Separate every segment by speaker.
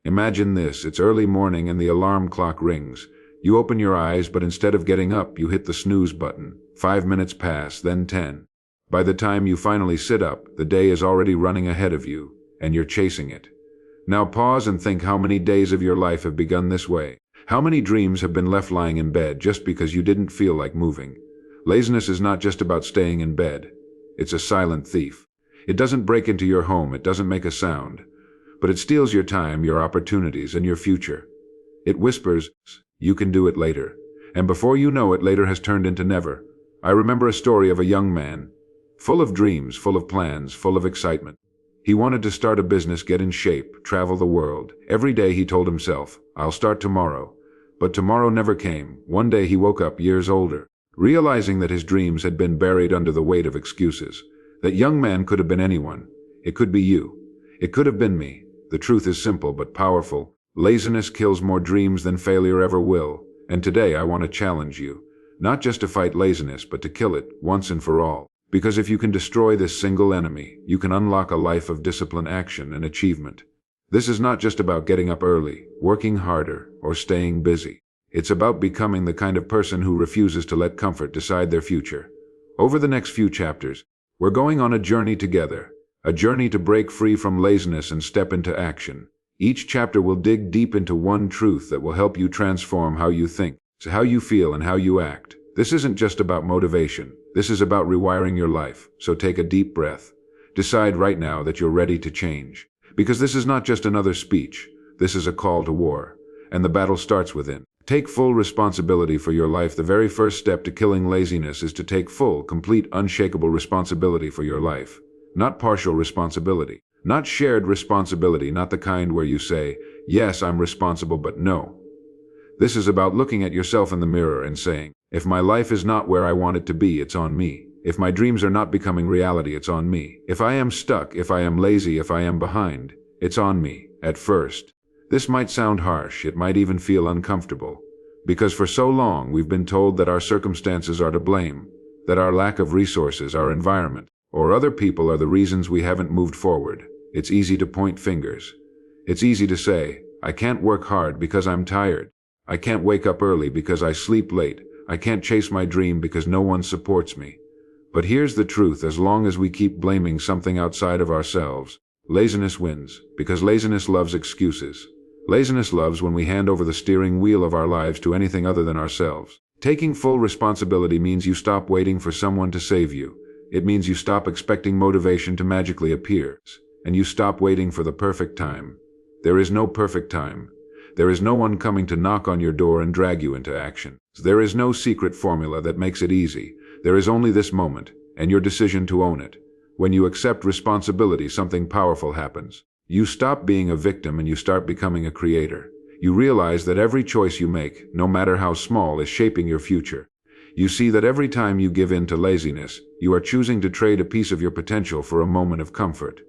Speaker 1: Imagine this, it's early morning and the alarm clock rings. You open your eyes, but instead of getting up, you hit the snooze button. 5 minutes pass, then 10. By the time you finally sit up, the day is already running ahead of you, and you're chasing it. Now pause and think how many days of your life have begun this way. How many dreams have been left lying in bed just because you didn't feel like moving? Laziness is not just about staying in bed. It's a silent thief. It doesn't break into your home, it doesn't make a sound. But it steals your time, your opportunities, and your future. It whispers, "You can do it later." And before you know it, later has turned into never. I remember a story of a young man, full of dreams, full of plans, full of excitement. He wanted to start a business, get in shape, travel the world. Every day he told himself, "I'll start tomorrow." But tomorrow never came. One day he woke up years older, realizing that his dreams had been buried under the weight of excuses. That young man could have been anyone. It could be you. It could have been me. The truth is simple but powerful. Laziness kills more dreams than failure ever will. And today I want to challenge you, not just to fight laziness, but to kill it once and for all. Because if you can destroy this single enemy, you can unlock a life of discipline, action, and achievement. This is not just about getting up early, working harder, or staying busy. It's about becoming the kind of person who refuses to let comfort decide their future. Over the next few chapters, we're going on a journey together, a journey to break free from laziness and step into action. Each chapter will dig deep into one truth that will help you transform how you think, how you feel, and how you act. This isn't just about motivation. This is about rewiring your life. So take a deep breath. Decide right now that you're ready to change. Because this is not just another speech. This is a call to war. And the battle starts within. Take full responsibility for your life. The very first step to killing laziness is to take full, complete, unshakable responsibility for your life. Not partial responsibility. Not shared responsibility, not the kind where you say, "Yes, I'm responsible, but no." This is about looking at yourself in the mirror and saying, "If my life is not where I want it to be, it's on me. If my dreams are not becoming reality, it's on me. If I am stuck, if I am lazy, if I am behind, it's on me." At first, this might sound harsh, it might even feel uncomfortable. Because for so long we've been told that our circumstances are to blame, that our lack of resources, our environment, or other people are the reasons we haven't moved forward. It's easy to point fingers. It's easy to say, "I can't work hard because I'm tired. I can't wake up early because I sleep late. I can't chase my dream because no one supports me." But here's the truth, as long as we keep blaming something outside of ourselves, laziness wins, because laziness loves excuses. Laziness loves when we hand over the steering wheel of our lives to anything other than ourselves. Taking full responsibility means you stop waiting for someone to save you. It means you stop expecting motivation to magically appear. And you stop waiting for the perfect time. There is no perfect time. There is no one coming to knock on your door and drag you into action. There is no secret formula that makes it easy. There is only this moment, and your decision to own it. When you accept responsibility, something powerful happens. You stop being a victim and you start becoming a creator. You realize that every choice you make, no matter how small, is shaping your future. You see that every time you give in to laziness, you are choosing to trade a piece of your potential for a moment of comfort.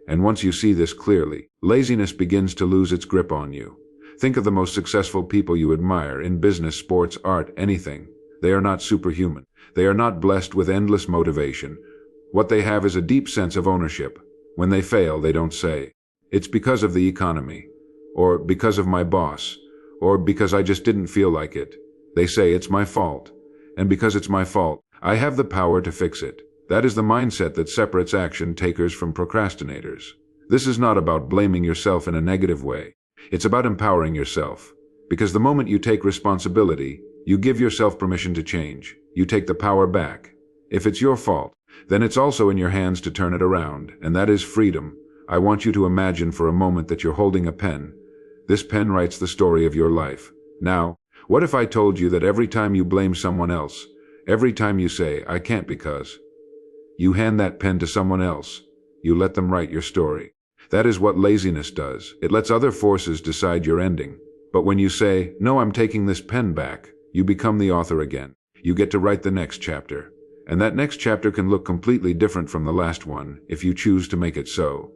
Speaker 1: And once you see this clearly, laziness begins to lose its grip on you. Think of the most successful people you admire in business, sports, art, anything. They are not superhuman. They are not blessed with endless motivation. What they have is a deep sense of ownership. When they fail, they don't say, "It's because of the economy," or "because of my boss," or "because I just didn't feel like it." They say, "It's my fault. And because it's my fault, I have the power to fix it." That is the mindset that separates action takers from procrastinators. This is not about blaming yourself in a negative way. It's about empowering yourself. Because the moment you take responsibility, you give yourself permission to change. You take the power back. If it's your fault, then it's also in your hands to turn it around, and that is freedom. I want you to imagine for a moment that you're holding a pen. This pen writes the story of your life. Now, what if I told you that every time you blame someone else, every time you say, "I can't because," you hand that pen to someone else. You let them write your story. That is what laziness does. It lets other forces decide your ending. But when you say, "No, I'm taking this pen back," you become the author again. You get to write the next chapter. And that next chapter can look completely different from the last one, if you choose to make it so.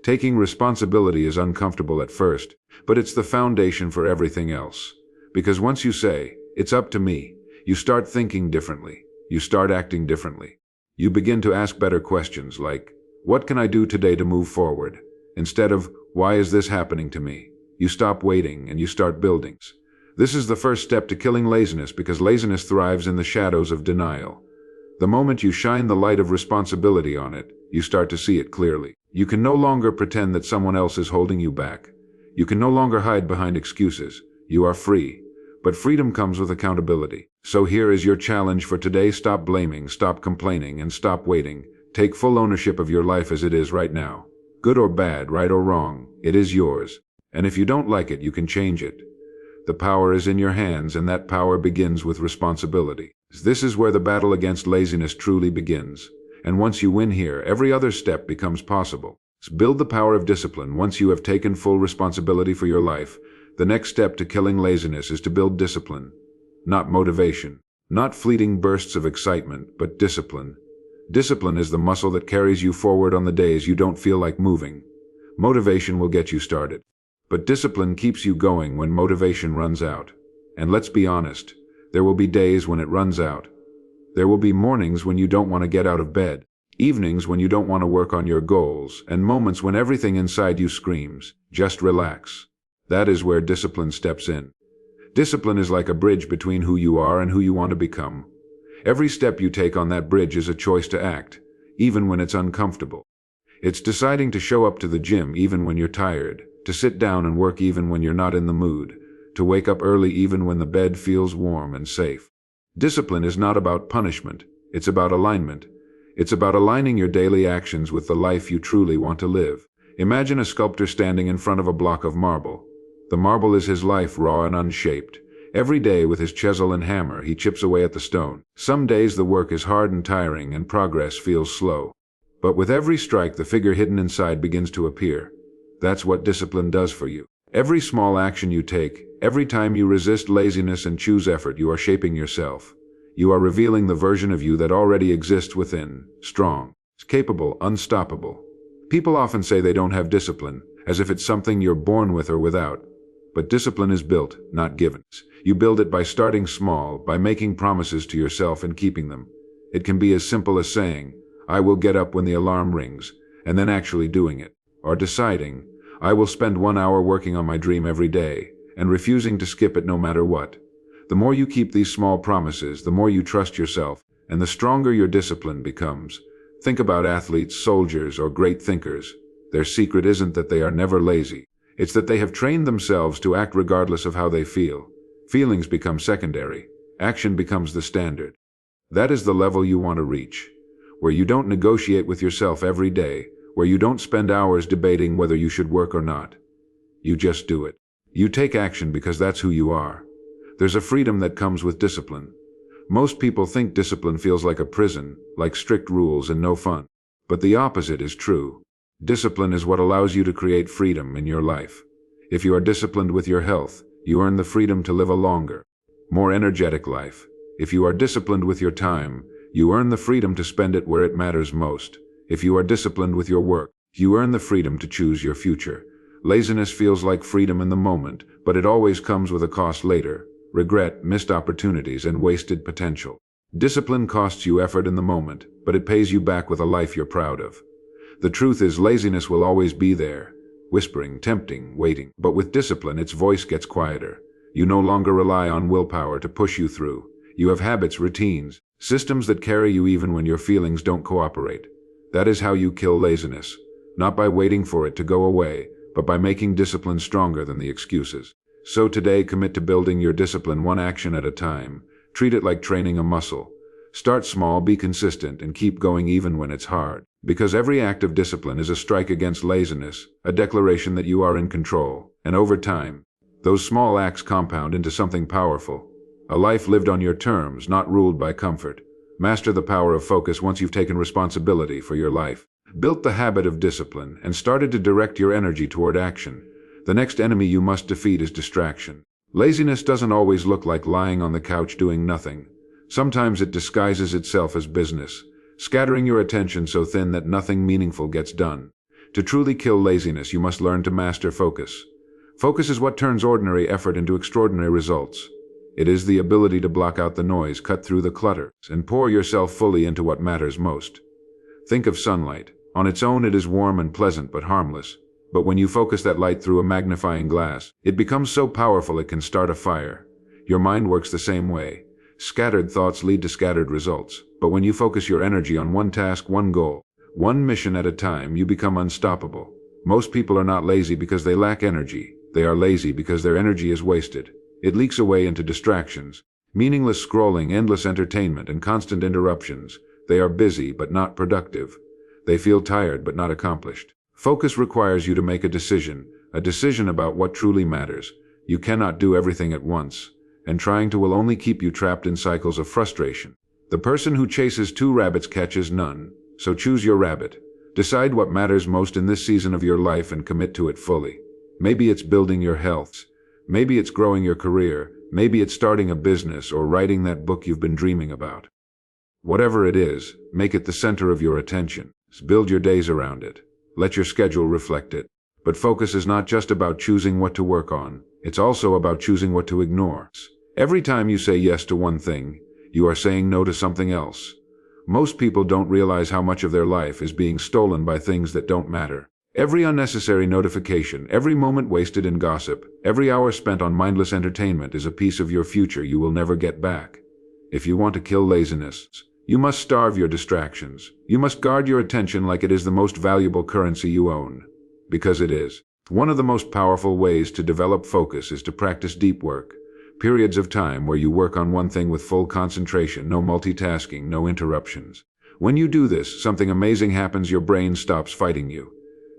Speaker 1: Taking responsibility is uncomfortable at first, but it's the foundation for everything else. Because once you say, "It's up to me," you start thinking differently. You start acting differently. You begin to ask better questions like, "What can I do today to move forward?" Instead of, "Why is this happening to me?" You stop waiting and you start building. This is the first step to killing laziness because laziness thrives in the shadows of denial. The moment you shine the light of responsibility on it, you start to see it clearly. You can no longer pretend that someone else is holding you back. You can no longer hide behind excuses. You are free. But freedom comes with accountability. So here is your challenge for today. Stop blaming, stop complaining, and stop waiting. Take full ownership of your life as it is right now. Good or bad, right or wrong, it is yours. And if you don't like it, you can change it. The power is in your hands, and that power begins with responsibility. This is where the battle against laziness truly begins. And once you win here, every other step becomes possible. Build the power of discipline. Once you have taken full responsibility for your life, the next step to killing laziness is to build discipline. Not motivation, not fleeting bursts of excitement, but discipline. Discipline is the muscle that carries you forward on the days you don't feel like moving. Motivation will get you started. But discipline keeps you going when motivation runs out. And let's be honest, there will be days when it runs out. There will be mornings when you don't want to get out of bed, evenings when you don't want to work on your goals, and moments when everything inside you screams, just relax. That is where discipline steps in. Discipline is like a bridge between who you are and who you want to become. Every step you take on that bridge is a choice to act, even when it's uncomfortable. It's deciding to show up to the gym even when you're tired, to sit down and work even when you're not in the mood, to wake up early even when the bed feels warm and safe. Discipline is not about punishment, it's about alignment. It's about aligning your daily actions with the life you truly want to live. Imagine a sculptor standing in front of a block of marble. The marble is his life, raw and unshaped. Every day with his chisel and hammer, he chips away at the stone. Some days the work is hard and tiring and progress feels slow. But with every strike, the figure hidden inside begins to appear. That's what discipline does for you. Every small action you take, every time you resist laziness and choose effort, you are shaping yourself. You are revealing the version of you that already exists within, strong, capable, unstoppable. People often say they don't have discipline, as if it's something you're born with or without. But discipline is built, not given. You build it by starting small, by making promises to yourself and keeping them. It can be as simple as saying, "I will get up when the alarm rings," and then actually doing it. Or deciding, "I will spend 1 hour working on my dream every day," and refusing to skip it no matter what. The more you keep these small promises, the more you trust yourself, and the stronger your discipline becomes. Think about athletes, soldiers, or great thinkers. Their secret isn't that they are never lazy. It's that they have trained themselves to act regardless of how they feel. Feelings become secondary. Action becomes the standard. That is the level you want to reach, where you don't negotiate with yourself every day, where you don't spend hours debating whether you should work or not. You just do it. You take action because that's who you are. There's a freedom that comes with discipline. Most people think discipline feels like a prison, like strict rules and no fun. But the opposite is true. Discipline is what allows you to create freedom in your life. If you are disciplined with your health, you earn the freedom to live a longer, more energetic life. If you are disciplined with your time, you earn the freedom to spend it where it matters most. If you are disciplined with your work, you earn the freedom to choose your future. Laziness feels like freedom in the moment, but it always comes with a cost later. Regret, missed opportunities, and wasted potential. Discipline costs you effort in the moment, but it pays you back with a life you're proud of. The truth is, laziness will always be there, whispering, tempting, waiting. But with discipline, its voice gets quieter. You no longer rely on willpower to push you through. You have habits, routines, systems that carry you even when your feelings don't cooperate. That is how you kill laziness, not by waiting for it to go away, but by making discipline stronger than the excuses. So today, commit to building your discipline one action at a time. Treat it like training a muscle. Start small, be consistent, and keep going even when it's hard. Because every act of discipline is a strike against laziness, a declaration that you are in control. And over time, those small acts compound into something powerful. A life lived on your terms, not ruled by comfort. Master the power of focus once you've taken responsibility for your life. Built the habit of discipline and started to direct your energy toward action. The next enemy you must defeat is distraction. Laziness doesn't always look like lying on the couch doing nothing. Sometimes it disguises itself as business, scattering your attention so thin that nothing meaningful gets done. To truly kill laziness, you must learn to master focus. Focus is what turns ordinary effort into extraordinary results. It is the ability to block out the noise, cut through the clutter, and pour yourself fully into what matters most. Think of sunlight. On its own, it is warm and pleasant but harmless. But when you focus that light through a magnifying glass, it becomes so powerful it can start a fire. Your mind works the same way. Scattered thoughts lead to scattered results. But when you focus your energy on one task, one goal, one mission at a time, you become unstoppable. Most people are not lazy because they lack energy. They are lazy because their energy is wasted. It leaks away into distractions, meaningless scrolling, endless entertainment, and constant interruptions. They are busy but not productive. They feel tired but not accomplished. Focus requires you to make a decision about what truly matters. You cannot do everything at once, and trying to will only keep you trapped in cycles of frustration. The person who chases two rabbits catches none, so choose your rabbit. Decide what matters most in this season of your life and commit to it fully. Maybe it's building your health. Maybe it's growing your career. Maybe it's starting a business or writing that book you've been dreaming about. Whatever it is, make it the center of your attention. Build your days around it. Let your schedule reflect it. But focus is not just about choosing what to work on. It's also about choosing what to ignore. Every time you say yes to one thing, you are saying no to something else. Most people don't realize how much of their life is being stolen by things that don't matter. Every unnecessary notification, every moment wasted in gossip, every hour spent on mindless entertainment is a piece of your future you will never get back. If you want to kill laziness, you must starve your distractions. You must guard your attention like it is the most valuable currency you own. Because it is. One of the most powerful ways to develop focus is to practice deep work. Periods of time where you work on one thing with full concentration, no multitasking, no interruptions. When you do this, something amazing happens. Your brain stops fighting you.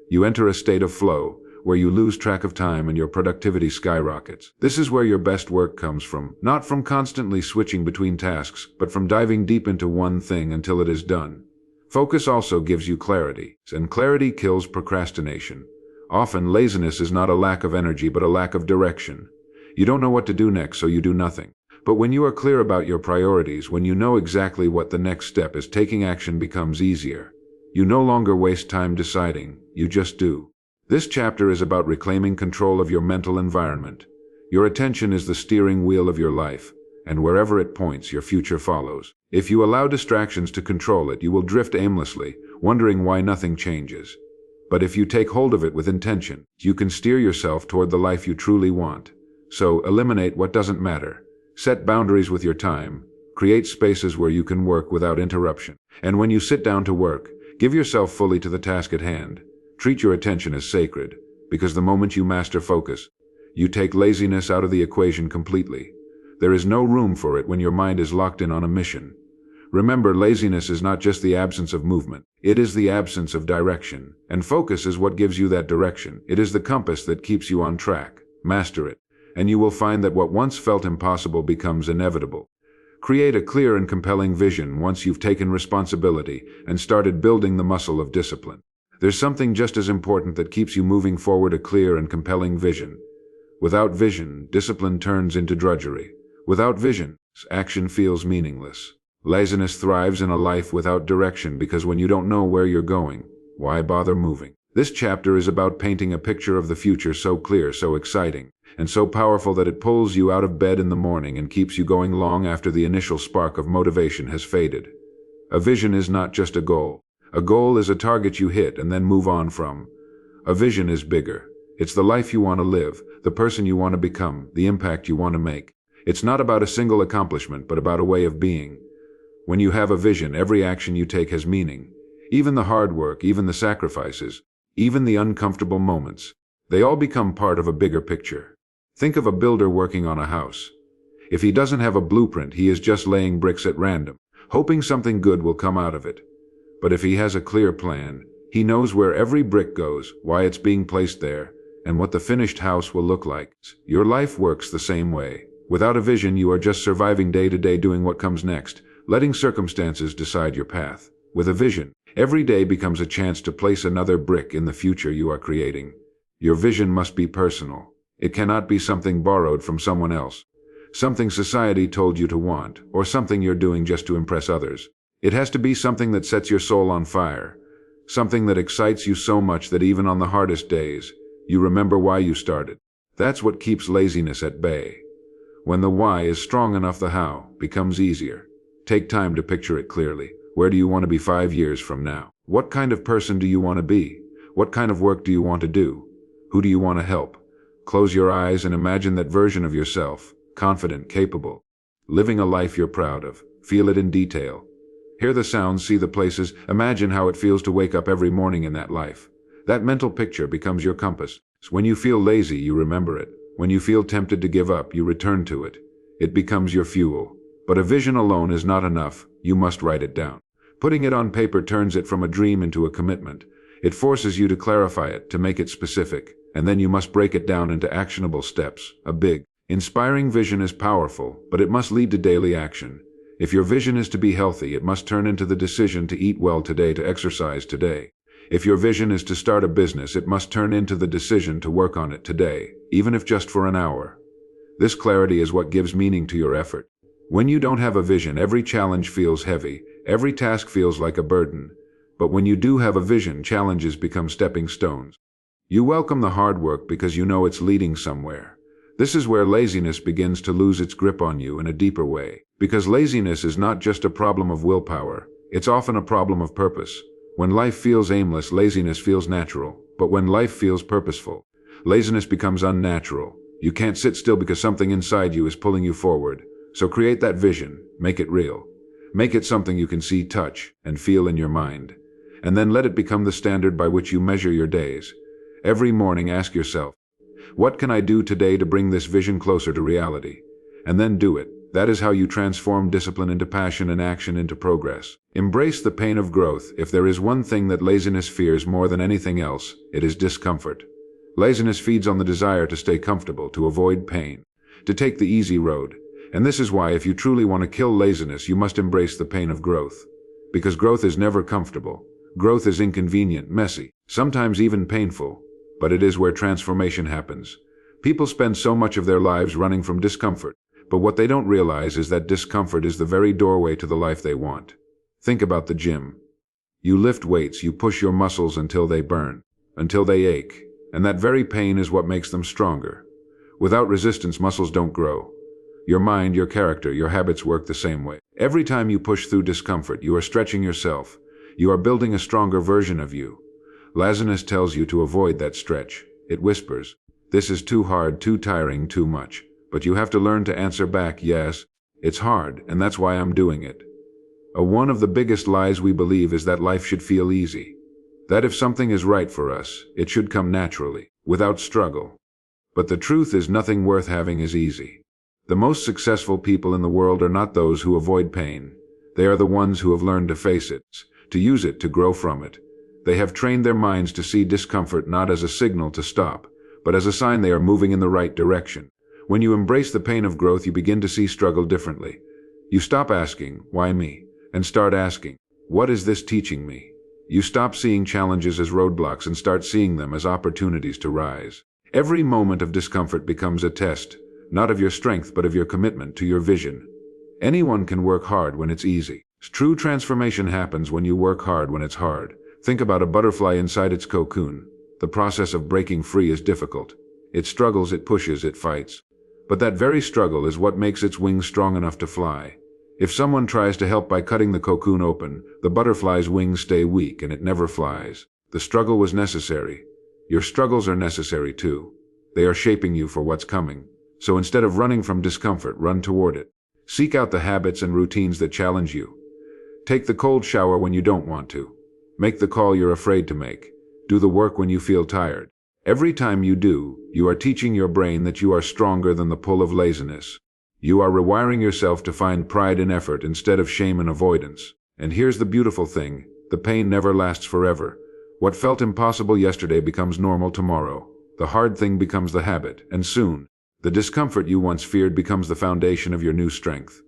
Speaker 1: You enter a state of flow, where you lose track of time and your productivity skyrockets. This is where your best work comes from, not from constantly switching between tasks, but from diving deep into one thing until it is done. Focus also gives you clarity, and clarity kills procrastination. Often, laziness is not a lack of energy, but a lack of direction. You don't know what to do next, so you do nothing. But when you are clear about your priorities, when you know exactly what the next step is, taking action becomes easier. You no longer waste time deciding, you just do. This chapter is about reclaiming control of your mental environment. Your attention is the steering wheel of your life, and wherever it points, your future follows. If you allow distractions to control it, you will drift aimlessly, wondering why nothing changes. But if you take hold of it with intention, you can steer yourself toward the life you truly want. So, eliminate what doesn't matter. Set boundaries with your time. Create spaces where you can work without interruption. And when you sit down to work, give yourself fully to the task at hand. Treat your attention as sacred, because the moment you master focus, you take laziness out of the equation completely. There is no room for it when your mind is locked in on a mission. Remember, laziness is not just the absence of movement. It is the absence of direction. And focus is what gives you that direction. It is the compass that keeps you on track. Master it, and you will find that what once felt impossible becomes inevitable. Create a clear and compelling vision once you've taken responsibility and started building the muscle of discipline. There's something just as important that keeps you moving forward: a clear and compelling vision. Without vision, discipline turns into drudgery. Without vision, action feels meaningless. Laziness thrives in a life without direction because when you don't know where you're going, why bother moving? This chapter is about painting a picture of the future so clear, so exciting, and so powerful that it pulls you out of bed in the morning and keeps you going long after the initial spark of motivation has faded. A vision is not just a goal. A goal is a target you hit and then move on from. A vision is bigger. It's the life you want to live, the person you want to become, the impact you want to make. It's not about a single accomplishment, but about a way of being. When you have a vision, every action you take has meaning. Even the hard work, even the sacrifices, even the uncomfortable moments, they all become part of a bigger picture. Think of a builder working on a house. If he doesn't have a blueprint, he is just laying bricks at random, hoping something good will come out of it. But if he has a clear plan, he knows where every brick goes, why it's being placed there, and what the finished house will look like. Your life works the same way. Without a vision, you are just surviving day to day, doing what comes next, letting circumstances decide your path. With a vision, every day becomes a chance to place another brick in the future you are creating. Your vision must be personal. It cannot be something borrowed from someone else, something society told you to want, or something you're doing just to impress others. It has to be something that sets your soul on fire, something that excites you so much that even on the hardest days, you remember why you started. That's what keeps laziness at bay. When the why is strong enough, the how becomes easier. Take time to picture it clearly. Where do you want to be 5 years from now? What kind of person do you want to be? What kind of work do you want to do? Who do you want to help? Close your eyes and imagine that version of yourself, confident, capable, living a life you're proud of. Feel it in detail. Hear the sounds, see the places, imagine how it feels to wake up every morning in that life. That mental picture becomes your compass. When you feel lazy, you remember it. When you feel tempted to give up, you return to it. It becomes your fuel. But a vision alone is not enough. You must write it down. Putting it on paper turns it from a dream into a commitment. It forces you to clarify it, to make it specific. And then you must break it down into actionable steps. A big, inspiring vision is powerful, but it must lead to daily action. If your vision is to be healthy, it must turn into the decision to eat well today, to exercise today. If your vision is to start a business, it must turn into the decision to work on it today, even if just for an hour. This clarity is what gives meaning to your effort. When you don't have a vision, every challenge feels heavy, every task feels like a burden. But when you do have a vision, challenges become stepping stones. You welcome the hard work because you know it's leading somewhere. This is where laziness begins to lose its grip on you in a deeper way. Because laziness is not just a problem of willpower, it's often a problem of purpose. When life feels aimless, laziness feels natural. But when life feels purposeful, laziness becomes unnatural. You can't sit still because something inside you is pulling you forward. So create that vision, make it real. Make it something you can see, touch, and feel in your mind. And then let it become the standard by which you measure your days. Every morning ask yourself, what can I do today to bring this vision closer to reality? And then do it. That is how you transform discipline into passion and action into progress. Embrace the pain of growth. If there is one thing that laziness fears more than anything else, it is discomfort. Laziness feeds on the desire to stay comfortable, to avoid pain, to take the easy road. And this is why if you truly want to kill laziness, you must embrace the pain of growth. Because growth is never comfortable. Growth is inconvenient, messy, sometimes even painful. But it is where transformation happens. People spend so much of their lives running from discomfort, but what they don't realize is that discomfort is the very doorway to the life they want. Think about the gym. You lift weights, you push your muscles until they burn, until they ache, and that very pain is what makes them stronger. Without resistance, muscles don't grow. Your mind, your character, your habits work the same way. Every time you push through discomfort, you are stretching yourself. You are building a stronger version of you. Laziness tells you to avoid that stretch. It whispers, this is too hard, too tiring, too much. But you have to learn to answer back, yes, it's hard, and that's why I'm doing it. One of the biggest lies we believe is that life should feel easy. That if something is right for us, it should come naturally, without struggle. But the truth is nothing worth having is easy. The most successful people in the world are not those who avoid pain. They are the ones who have learned to face it, to use it, to grow from it. They have trained their minds to see discomfort not as a signal to stop, but as a sign they are moving in the right direction. When you embrace the pain of growth, you begin to see struggle differently. You stop asking, why me? And start asking, what is this teaching me? You stop seeing challenges as roadblocks and start seeing them as opportunities to rise. Every moment of discomfort becomes a test, not of your strength but of your commitment to your vision. Anyone can work hard when it's easy. True transformation happens when you work hard when it's hard. Think about a butterfly inside its cocoon. The process of breaking free is difficult. It struggles, it pushes, it fights. But that very struggle is what makes its wings strong enough to fly. If someone tries to help by cutting the cocoon open, the butterfly's wings stay weak and it never flies. The struggle was necessary. Your struggles are necessary too. They are shaping you for what's coming. So instead of running from discomfort, run toward it. Seek out the habits and routines that challenge you. Take the cold shower when you don't want to. Make the call you're afraid to make. Do the work when you feel tired. Every time you do, you are teaching your brain that you are stronger than the pull of laziness. You are rewiring yourself to find pride in effort instead of shame and avoidance. And here's the beautiful thing, the pain never lasts forever. What felt impossible yesterday becomes normal tomorrow. The hard thing becomes the habit, and soon, the discomfort you once feared becomes the foundation of your new strength.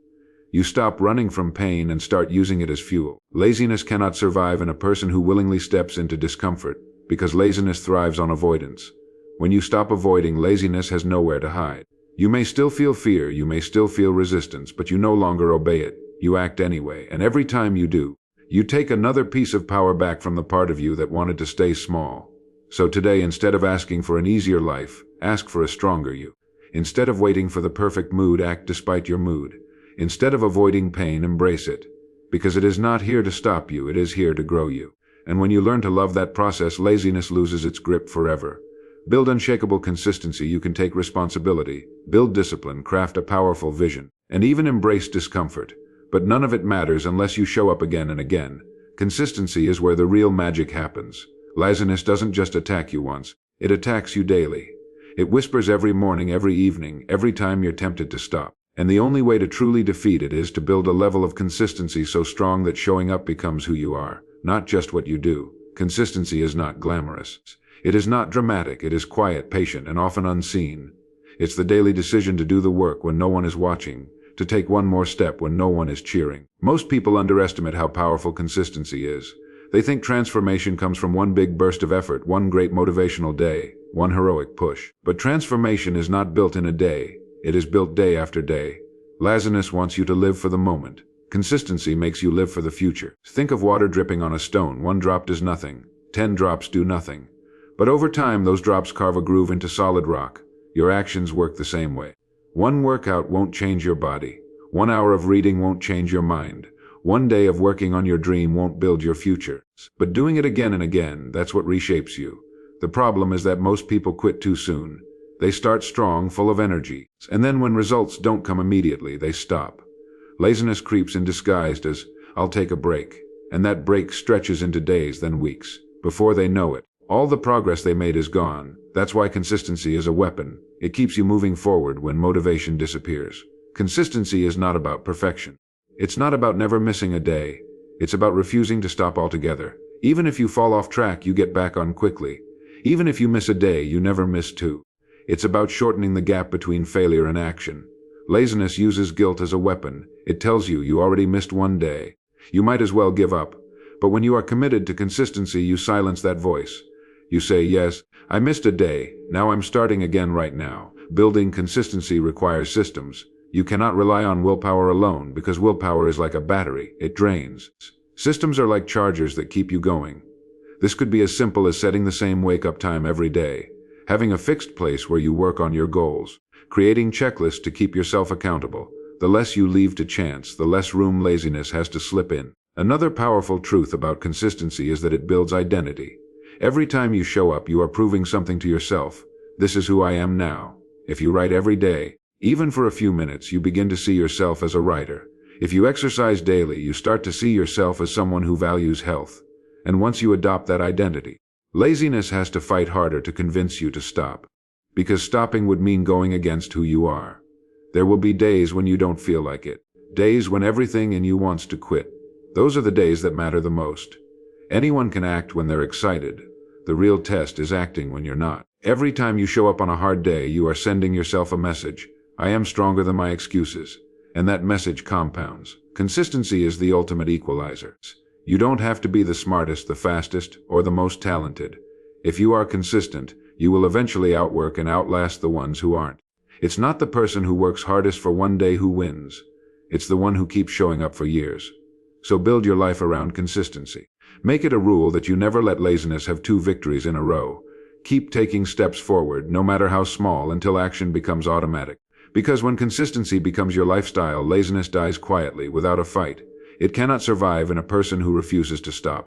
Speaker 1: You stop running from pain and start using it as fuel. Laziness cannot survive in a person who willingly steps into discomfort, because laziness thrives on avoidance. When you stop avoiding, laziness has nowhere to hide. You may still feel fear, you may still feel resistance, but you no longer obey it. You act anyway, and every time you do, you take another piece of power back from the part of you that wanted to stay small. So today, instead of asking for an easier life, ask for a stronger you. Instead of waiting for the perfect mood, act despite your mood. Instead of avoiding pain, embrace it. Because it is not here to stop you, it is here to grow you. And when you learn to love that process, laziness loses its grip forever. Build unshakable consistency. You can take responsibility, build discipline, craft a powerful vision, and even embrace discomfort. But none of it matters unless you show up again and again. Consistency is where the real magic happens. Laziness doesn't just attack you once, it attacks you daily. It whispers every morning, every evening, every time you're tempted to stop. And the only way to truly defeat it is to build a level of consistency so strong that showing up becomes who you are, not just what you do. Consistency is not glamorous. It is not dramatic. It is quiet, patient, and often unseen. It's the daily decision to do the work when no one is watching, to take one more step when no one is cheering. Most people underestimate how powerful consistency is. They think transformation comes from one big burst of effort, one great motivational day, one heroic push. But transformation is not built in a day. It is built day after day. Laziness wants you to live for the moment. Consistency makes you live for the future. Think of water dripping on a stone. One drop does nothing. 10 drops do nothing. But over time, those drops carve a groove into solid rock. Your actions work the same way. One workout won't change your body. 1 hour of reading won't change your mind. 1 day of working on your dream won't build your future. But doing it again and again, that's what reshapes you. The problem is that most people quit too soon. They start strong, full of energy, and then when results don't come immediately, they stop. Laziness creeps in disguised as, "I'll take a break," and that break stretches into days, then weeks. Before they know it, all the progress they made is gone. That's why consistency is a weapon. It keeps you moving forward when motivation disappears. Consistency is not about perfection. It's not about never missing a day. It's about refusing to stop altogether. Even if you fall off track, you get back on quickly. Even if you miss a day, you never miss two. It's about shortening the gap between failure and action. Laziness uses guilt as a weapon. It tells you you already missed 1 day. You might as well give up. But when you are committed to consistency, you silence that voice. You say, "Yes, I missed a day. Now I'm starting again right now." Building consistency requires systems. You cannot rely on willpower alone because willpower is like a battery. It drains. Systems are like chargers that keep you going. This could be as simple as setting the same wake-up time every day, having a fixed place where you work on your goals, creating checklists to keep yourself accountable. The less you leave to chance, the less room laziness has to slip in. Another powerful truth about consistency is that it builds identity. Every time you show up, you are proving something to yourself. This is who I am now. If you write every day, even for a few minutes, you begin to see yourself as a writer. If you exercise daily, you start to see yourself as someone who values health. And once you adopt that identity, laziness has to fight harder to convince you to stop. Because stopping would mean going against who you are. There will be days when you don't feel like it. Days when everything in you wants to quit. Those are the days that matter the most. Anyone can act when they're excited. The real test is acting when you're not. Every time you show up on a hard day, you are sending yourself a message. I am stronger than my excuses. And that message compounds. Consistency is the ultimate equalizer. You don't have to be the smartest, the fastest, or the most talented. If you are consistent, you will eventually outwork and outlast the ones who aren't. It's not the person who works hardest for 1 day who wins. It's the one who keeps showing up for years. So build your life around consistency. Make it a rule that you never let laziness have 2 victories in a row. Keep taking steps forward, no matter how small, until action becomes automatic. Because when consistency becomes your lifestyle, laziness dies quietly, without a fight. It cannot survive in a person who refuses to stop.